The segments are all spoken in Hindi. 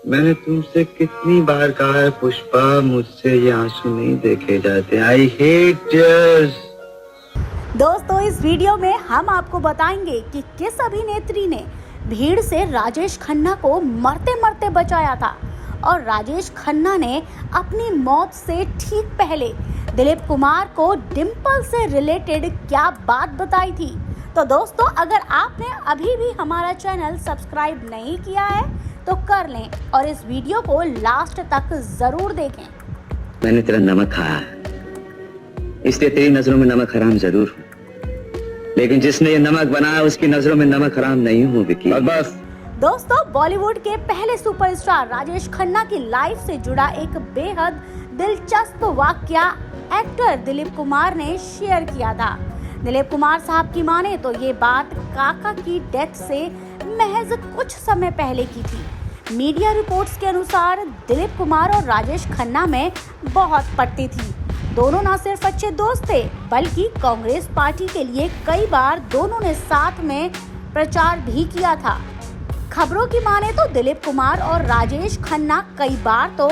मैंने तुमसे कितनी बार कहा है पुष्पा, मुझसे ये आंसू नहीं देखे जाते। I hate tears. दोस्तों, इस वीडियो में हम आपको बताएंगे कि किस अभिनेत्री ने भीड़ से राजेश खन्ना को मरते मरते बचाया था और राजेश खन्ना ने अपनी मौत से ठीक पहले दिलीप कुमार को डिंपल से रिलेटेड क्या बात बताई थी। तो दोस्तों, अगर आपने अभी भी हमारा चैनल सब्सक्राइब नहीं किया है तो कर लें और इस वीडियो को लास्ट तक जरूर देखें। मैंने तेरा नमक खाया है, इसलिए तेरी नजरों में नमक हराम जरूर हूँ, लेकिन जिसने ये नमक बनाया उसकी नजरों में नमक हराम नहीं हूँ विकी। बस दोस्तों, बॉलीवुड के पहले सुपरस्टार राजेश खन्ना की लाइफ से जुड़ा एक बेहद दिलचस्प वाकया एक्टर दिलीप कुमार ने शेयर किया था। दिलीप कुमार साहब की माने तो ये बात काका की डेथ से महज कुछ समय पहले की थी। मीडिया रिपोर्ट्स के अनुसार दिलीप कुमार और राजेश खन्ना में बहुत पटती थी। दोनों न सिर्फ अच्छे दोस्त थे बल्कि कांग्रेस पार्टी के लिए कई बार दोनों ने साथ में प्रचार भी किया था। खबरों की माने तो दिलीप कुमार और राजेश खन्ना कई बार तो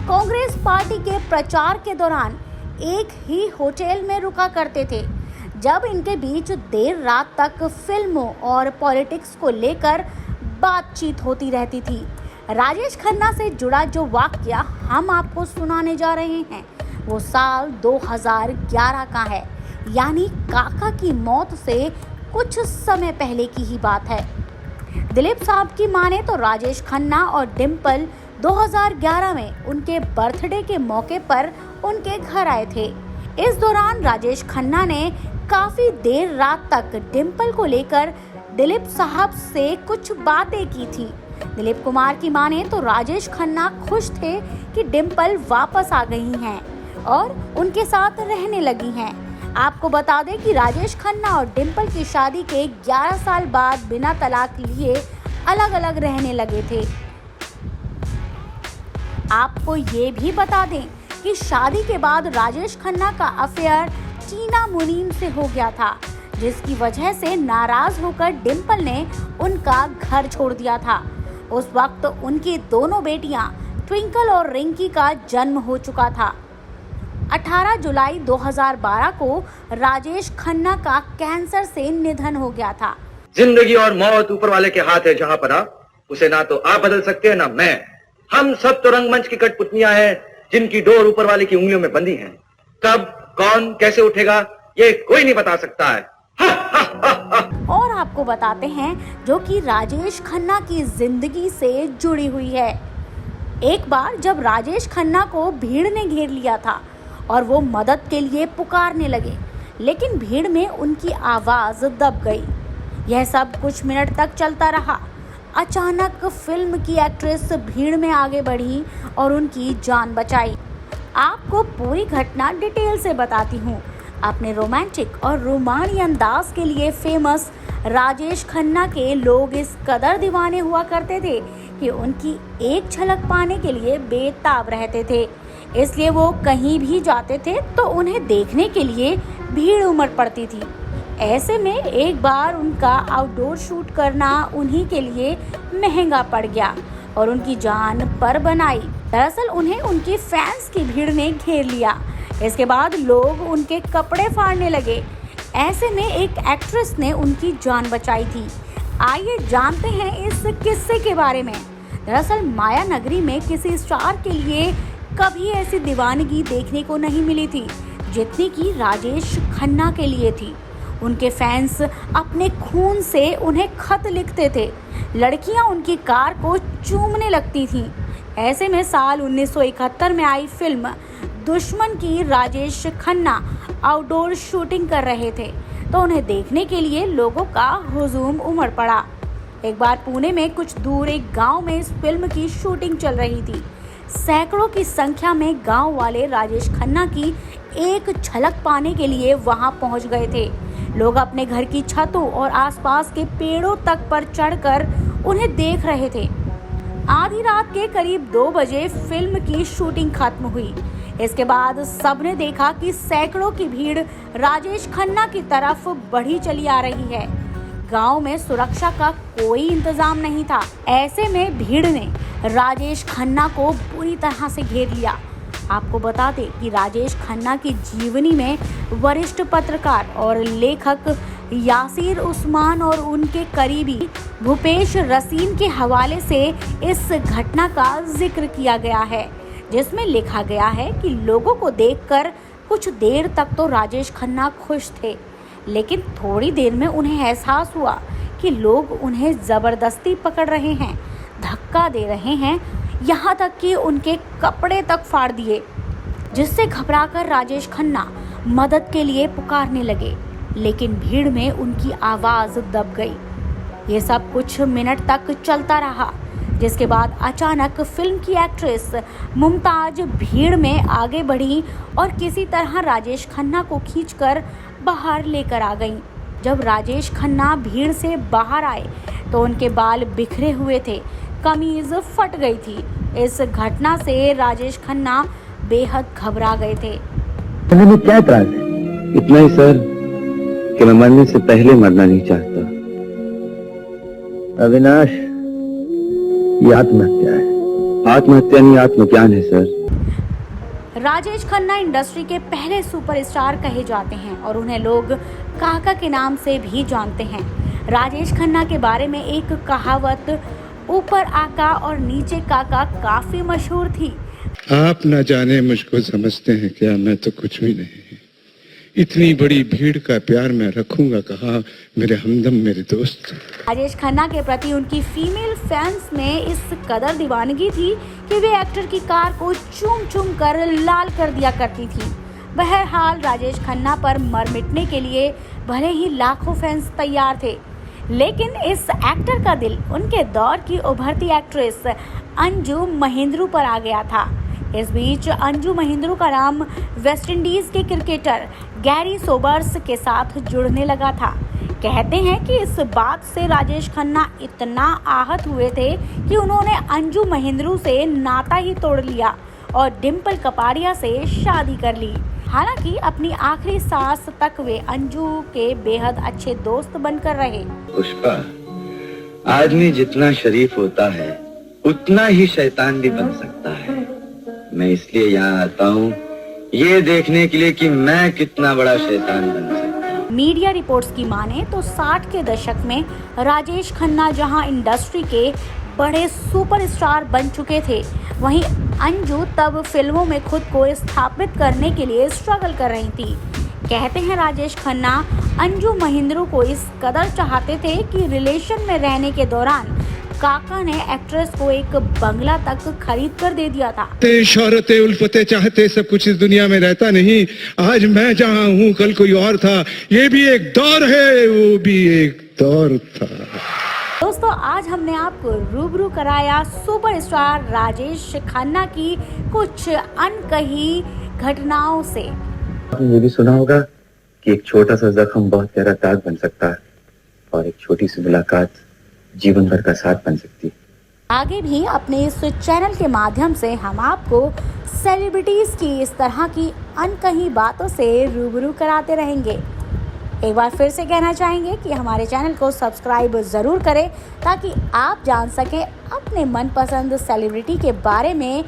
कांग्रेस पार्टी के प्रचार के दौरान एक ही होटल में रुका करते थे, जब इनके बीच देर रात तक फिल्मों और पॉलिटिक्स को लेकर बातचीत होती रहती थी। राजेश खन्ना से जुड़ा जो वाकया हम आपको सुनाने जा रहे हैं वो साल 2011 का है, यानी काका की मौत से कुछ समय पहले की ही बात है। दिलीप साहब की माने तो राजेश खन्ना और डिंपल 2011 में उनके बर्थडे के मौके पर उनके घर आए थे। इस दौरान राजेश खन्ना ने काफी देर रात तक डिंपल को लेकर दिलीप साहब से कुछ बातें की थी। दिलीप कुमार की माने तो राजेश खन्ना खुश थे कि डिंपल वापस आ गई हैं और उनके साथ रहने लगी हैं। आपको बता दें कि राजेश खन्ना और डिंपल की शादी के 11 साल बाद बिना तलाक लिए अलग अलग रहने लगे थे। आपको ये भी बता दें कि शादी के बाद राजेश खन्ना का अफेयर टीना मुनीम से हो गया था, जिसकी वजह से नाराज होकर डिंपल ने उनका घर छोड़ दिया था। उस वक्त उनकी दोनों बेटियां ट्विंकल और रिंकी का जन्म हो चुका था। 18 जुलाई 2012 को राजेश खन्ना का कैंसर से निधन हो गया था। जिंदगी और मौत ऊपर वाले के हाथ है, जहां पना उसे ना तो आप बदल सकते हैं ना मैं। हम सब तो रंगमंच की कठपुतलियां हैं जिनकी डोर ऊपर वाले की उंगलियों में बंधी है। कब कौन कैसे उठेगा ये कोई नहीं बता सकता है। और आपको बताते हैं जो कि राजेश खन्ना की जिंदगी से जुड़ी हुई है। एक बार जब राजेश खन्ना को भीड़ ने घेर लिया था और वो मदद के लिए पुकारने लगे, लेकिन भीड़ में उनकी आवाज दब गई। यह सब कुछ मिनट तक चलता रहा। अचानक फिल्म की एक्ट्रेस भीड़ में आगे बढ़ी और उनकी जान बचाई। आपको पूरी घटना डिटेल से बताती हूँ। अपने रोमांटिक और रोमानी अंदाज के लिए फेमस राजेश खन्ना के लोग इस कदर दीवाने हुआ करते थे कि उनकी एक झलक पाने के लिए बेताब रहते थे। इसलिए वो कहीं भी जाते थे तो उन्हें देखने के लिए भीड़ उमड़ पड़ती थी। ऐसे में एक बार उनका आउटडोर शूट करना उन्हीं के लिए महंगा पड़ गया और उनकी जान पर बनाई। दरअसल उन्हें उनकी फैंस की भीड़ ने घेर लिया। इसके बाद लोग उनके कपड़े फाड़ने लगे। ऐसे में एक एक्ट्रेस ने उनकी जान बचाई थी। आइए जानते हैं इस किस्से के बारे में। दरअसल माया नगरी में किसी स्टार के लिए कभी ऐसी दीवानगी देखने को नहीं मिली थी जितनी कि राजेश खन्ना के लिए थी। उनके फैंस अपने खून से उन्हें खत लिखते थे। लड़कियां उनकी कार को चूमने लगती थीं। ऐसे में साल 1971 में आई फिल्म दुश्मन की राजेश खन्ना आउटडोर शूटिंग कर रहे थे तो उन्हें देखने के लिए लोगों का हुजूम उमड़ पड़ा। एक बार पुणे में कुछ दूर एक गांव में इस फिल्म की शूटिंग चल रही थी। सैकड़ों की संख्या में गांव वाले राजेश खन्ना की एक झलक पाने के लिए वहां पहुंच गए थे। लोग अपने घर की छतों और आसपास के पेड़ों तक पर चढ़कर उन्हें देख रहे थे। आधी रात के करीब 2 बजे फिल्म की शूटिंग खत्म हुई। इसके बाद सबने देखा कि सैकड़ों की भीड़ राजेश खन्ना की तरफ बढ़ी चली आ रही है। गांव में सुरक्षा का कोई इंतजाम नहीं था। ऐसे में भीड़ ने राजेश खन्ना को बुरी तरह से घेर लिया। आपको बता दें कि राजेश खन्ना की जीवनी में वरिष्ठ पत्रकार और लेखक यासिर उस्मान और उनके करीबी भूपेश रसीन के हवाले से इस घटना का जिक्र किया गया है, जिसमें लिखा गया है कि लोगों को देखकर कुछ देर तक तो राजेश खन्ना खुश थे, लेकिन थोड़ी देर में उन्हें एहसास हुआ कि लोग उन्हें ज़बरदस्ती पकड़ रहे हैं, धक्का दे रहे हैं, यहाँ तक कि उनके कपड़े तक फाड़ दिए, जिससे घबराकर राजेश खन्ना मदद के लिए पुकारने लगे, लेकिन भीड़ में उनकी आवाज़ दब गई। ये सब कुछ मिनट तक चलता रहा, जिसके बाद अचानक फिल्म की एक्ट्रेस मुमताज भीड़ में आगे बढ़ी और किसी तरह राजेश खन्ना को खींचकर बाहर लेकर आ गईं। जब राजेश खन्ना भीड़ से बाहर आए तो उनके बाल बिखरे हुए थे, कमीज फट गई थी। इस घटना से राजेश खन्ना बेहद घबरा गए थे। मुझे क्या इतराज है? इतना ही सर कि मैं मरने से पहले मरना नहीं चाहता। अविनाश, ये आत्महत्या है। आत्महत्या नहीं, आत्मज्ञान है सर। राजेश खन्ना इंडस्ट्री के पहले सुपरस्टार कहे जाते हैं और उन्हें लोग काका के नाम से भी जानते हैं। राजेश खन्ना के बारे में एक कहावत ऊपर आका और नीचे काका काफी मशहूर थी। आप न जाने मुझको समझते हैं क्या, मैं तो कुछ भी नहीं। इतनी बड़ी भीड़ का प्यार मैं रखूंगा कहाँ, मेरे हमदम, मेरे दोस्त। राजेश खन्ना के प्रति उनकी फीमेल फैंस में इस कदर दीवानगी थी कि वे एक्टर की कार को चूम चूम कर लाल कर दिया करती थी। बहरहाल राजेश खन्ना पर मर मिटने के लिए भले ही लाखों फैंस तैयार थे, लेकिन इस एक्टर का दिल उनके दौर की उभरती एक्ट्रेस अंजू महेंद्रू पर आ गया था। इस बीच अंजू महेंद्रू का नाम वेस्ट इंडीज के क्रिकेटर गैरी सोबर्स के साथ जुड़ने लगा था। कहते हैं कि इस बात से राजेश खन्ना इतना आहत हुए थे कि उन्होंने अंजू महेंद्रू से नाता ही तोड़ लिया और डिम्पल कपाड़िया से शादी कर ली। हालांकि अपनी आखिरी सांस तक वे अंजू के बेहद अच्छे दोस्त बनकर रहे। पुष्पा, आदमी जितना शरीफ होता है उतना ही शैतान भी बन सकता है। मैं इसलिए यहाँ आता हूँ ये देखने के लिए कि मैं कितना बड़ा शैतान बन सकता हूँ। मीडिया रिपोर्ट्स की माने तो 60 के दशक में राजेश खन्ना जहां इंडस्ट्री के बड़े सुपरस्टार बन चुके थे, वहीं अंजू तब फिल्मों में खुद को स्थापित करने के लिए स्ट्रगल कर रही थी। कहते हैं राजेश खन्ना अंजू महेंद्रू को इस कदर चाहते थे कि रिलेशन में रहने के दौरान काका ने एक्ट्रेस को एक बंगला तक खरीद कर दे दिया था। शोहरते उल्फते चाहते सब कुछ इस दुनिया में रहता नहीं। आज मैं जहाँ हूँ कल कोई और था। ये भी एक दौर है, वो भी एक दौर था। दोस्तों, आज हमने आपको रूबरू कराया सुपरस्टार राजेश खन्ना की कुछ अनकही घटनाओं से। आपने ये भी सुना होगा कि एक छोटा सा जख्म बहुत गहरा दाग बन सकता है और एक छोटी सी मुलाकात जीवन भर का साथ बन सकती है। आगे भी अपने इस चैनल के माध्यम से हम आपको सेलिब्रिटीज की इस तरह की अनकही बातों से रूबरू कराते रहेंगे। एक बार फिर से कहना चाहेंगे कि हमारे चैनल को सब्सक्राइब ज़रूर करें ताकि आप जान सकें अपने मनपसंद सेलिब्रिटी के बारे में